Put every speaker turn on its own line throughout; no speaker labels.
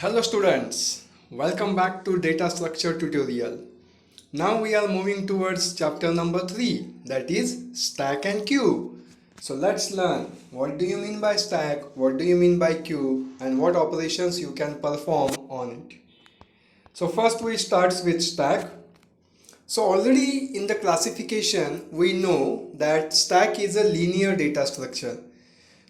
Hello students, welcome back to data structure tutorial. Now we are moving towards chapter number 3, that is stack and queue. So let's learn what do you mean by stack, what do you mean by queue, and what operations you can perform on it. So first we start with stack. So already in the classification we know that stack is a linear data structure.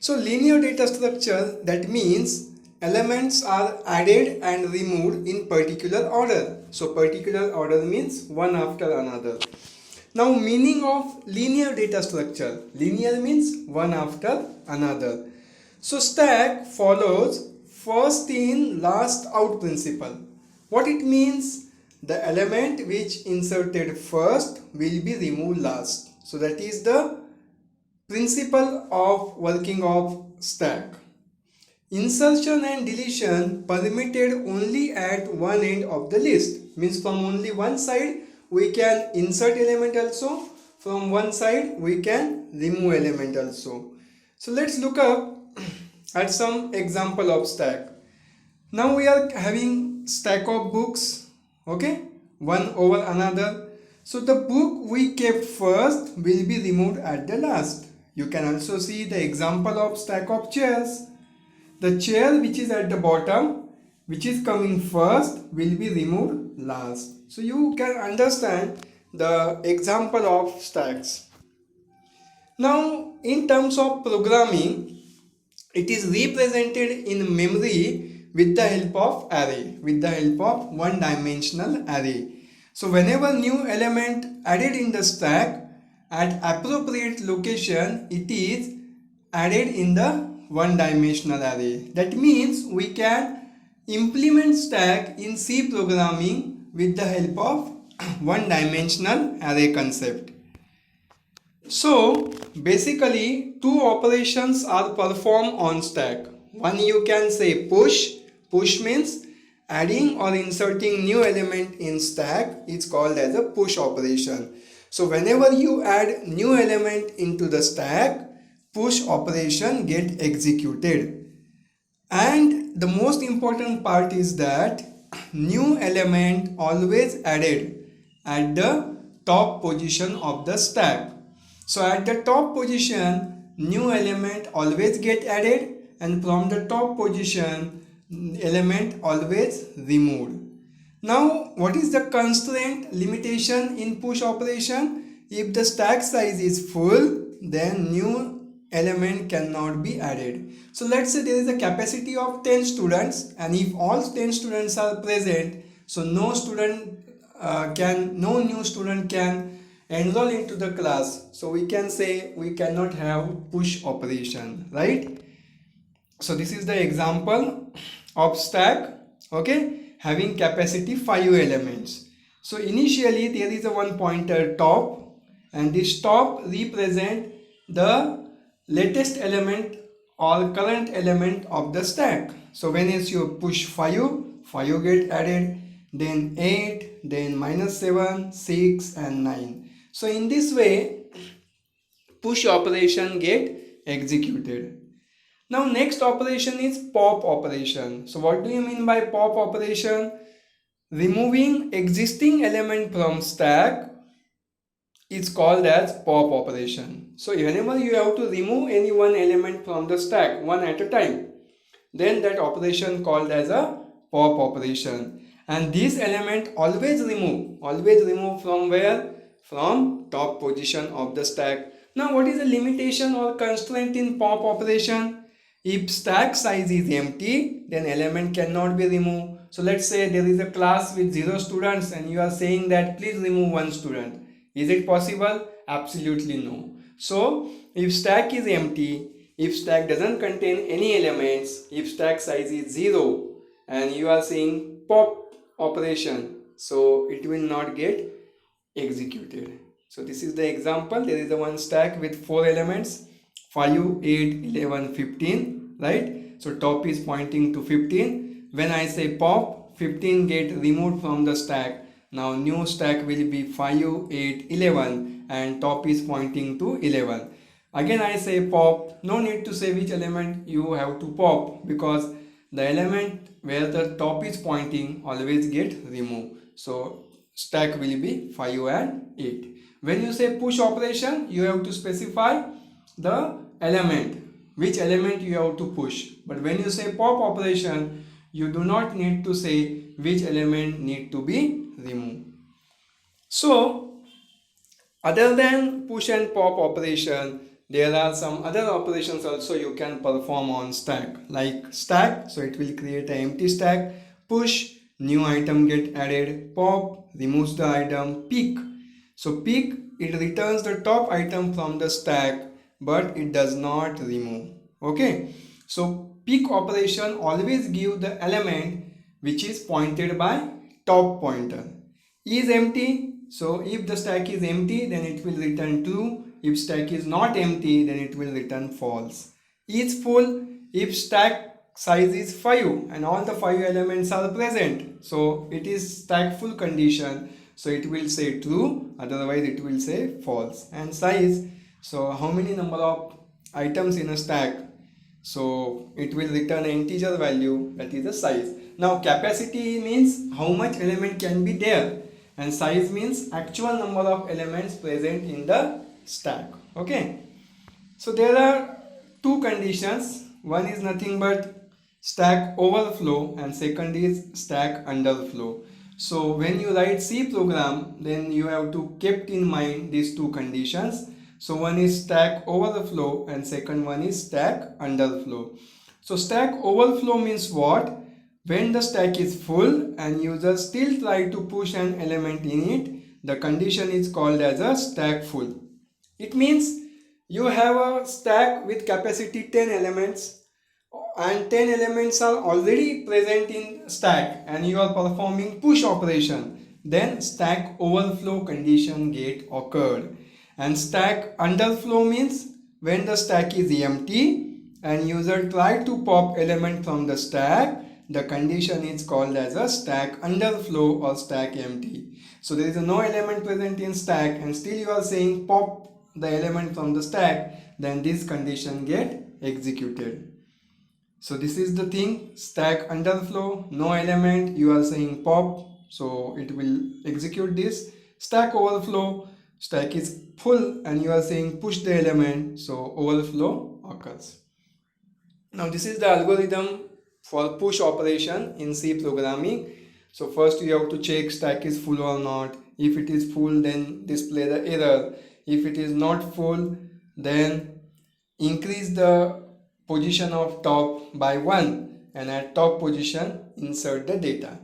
So linear data structure, that means elements are added and removed in particular order. So particular order means one after another. Now meaning of linear data structure. Linear means one after another. So stack follows first in last out principle. What it means? The element which inserted first will be removed last. So that is the principle of working of stack. Insertion and deletion permitted only at one end of the list. Means from only one side we can insert element also. From one side we can remove element also. So let's look up at some example of stack. Now we are having stack of books. Okay, one over another. So the book we kept first will be removed at the last. You can also see the example of stack of chairs. The chair which is at the bottom, which is coming first, will be removed last. So you can understand the example of stacks. Now in terms of programming, it is represented in memory with the help of array, with the help of one-dimensional array. So whenever new element added in the stack, at appropriate location it is added in the one-dimensional array. That means we can implement stack in C programming with the help of one-dimensional array concept. So basically two operations are performed on stack. One you can say push. Push means adding or inserting new element in stack is called as a push operation. So whenever you add new element into the stack, push operation get executed. And the most important part is that new element always added at the top position of the stack. So at the top position, new element always get added, and from the top position element always removed. Now what is the constraint limitation in push operation? If the stack size is full, then new element cannot be added. So let's say there is a capacity of 10 students, and if all 10 students are present, so no new student can enroll into the class. So we can say we cannot have push operation, right? So this is the example of stack, okay, having capacity 5 elements. So initially there is a one pointer top, and this top represent the latest element or current element of the stack. So when you push 5 get added, then 8, then -7, 6 and 9. So in this way push operation get executed. Now next operation is pop operation. So what do you mean by pop operation? Removing existing element from stack is called as pop operation. So whenever you have to remove any one element from the stack one at a time, then that operation called as a pop operation. And this element always remove from where? From top position of the stack. Now what is the limitation or constraint in pop operation? If stack size is empty, then element cannot be removed. So let's say there is a class with 0 students and you are saying that please remove 1 student. Is it possible? Absolutely no. So if stack is empty, if stack doesn't contain any elements, if stack size is 0 and you are saying pop operation, so it will not get executed. So this is the example. There is a one stack with 4 elements, 5, 8, 11, 15, right? So top is pointing to 15. When I say pop, 15 get removed from the stack. Now new stack will be 5, 8, 11 and top is pointing to 11. Again I say pop, no need to say which element you have to pop because the element where the top is pointing always get removed. So stack will be 5 and 8. When you say push operation, you have to specify the element, which element you have to push. But when you say pop operation, you do not need to say which element need to be removed. So other than push and pop operation, there are some other operations also you can perform on stack, like stack, so it will create an empty stack. Push, new item get added. Pop, removes the item. Pick, so pick, it returns the top item from the stack, but it does not remove. Okay, so pick operation always give the element which is pointed by top pointer. Is empty, so if the stack is empty, then it will return true. If stack is not empty, then it will return false. Is full, if stack size is 5 and all the 5 elements are present, so it is stack full condition, so it will say true, otherwise it will say false. And size, so how many number of items in a stack, so it will return an integer value, that is the size. Now capacity means how much element can be there, and size means actual number of elements present in the stack. Okay, so there are two conditions. One is nothing but stack overflow and second is stack underflow. So when you write C program, then you have to keep in mind these two conditions. So one is stack overflow and second one is stack underflow. So stack overflow means what? When the stack is full and user still try to push an element in it, the condition is called as a stack full. It means you have a stack with capacity 10 elements and 10 elements are already present in stack and you are performing push operation, then stack overflow condition get occurred. And stack underflow means when the stack is empty and user try to pop element from the stack, the condition is called as a stack underflow or stack empty. So there is no element present in stack and still you are saying pop the element from the stack, then this condition get executed. So this is the thing, stack underflow, no element, you are saying pop, so it will execute this. Stack overflow, stack is full and you are saying push the element, so overflow occurs. Now this is the algorithm for push operation in C programming. So first you have to check stack is full or not. If it is full, then display the error. If it is not full, then increase the position of top by 1 and at top position insert the data.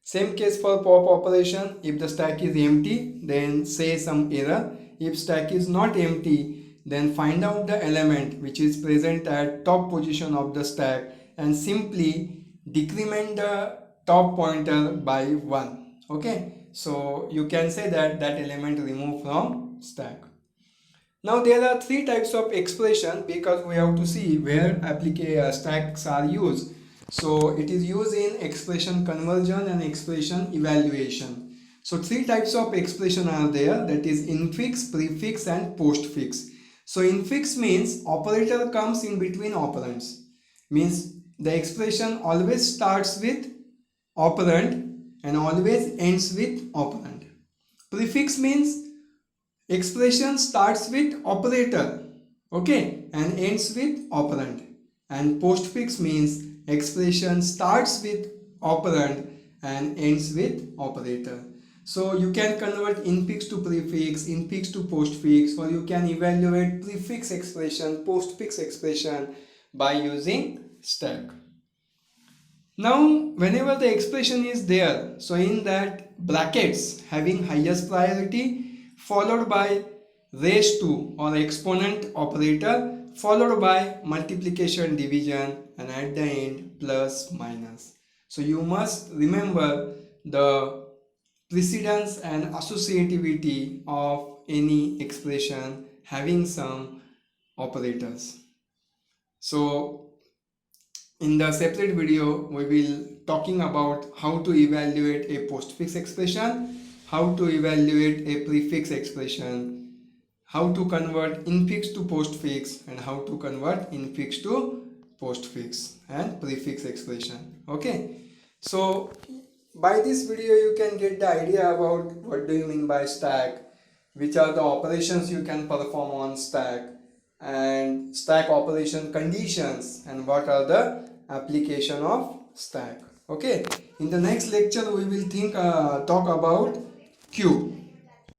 Same case for pop operation. If the stack is empty, then say some error. If stack is not empty, then find out the element which is present at top position of the stack and simply decrement the top pointer by 1. Okay, so you can say that that element removed from stack. Now there are three types of expression because we have to see where stacks are used. So it is used in expression conversion and expression evaluation. So three types of expression are there, that is infix, prefix and postfix. So infix means operator comes in between operands, means the expression always starts with operand and always ends with operand. Prefix means expression starts with operator, okay, and ends with operand. And postfix means expression starts with operand and ends with operator. So you can convert infix to prefix, infix to postfix, or you can evaluate prefix expression, postfix expression by using stack. Now whenever the expression is there, so in that brackets having highest priority followed by raise to or exponent operator followed by multiplication division and at the end plus minus. So you must remember the precedence and associativity of any expression having some operators. So in the separate video we will talking about how to evaluate a postfix expression, how to evaluate a prefix expression, how to convert infix to postfix and how to convert infix to postfix and prefix expression. Okay, so by this video you can get the idea about what do you mean by stack, which are the operations you can perform on stack, and stack operation conditions, and what are the application of stack. Okay, in the next lecture we will talk about queue.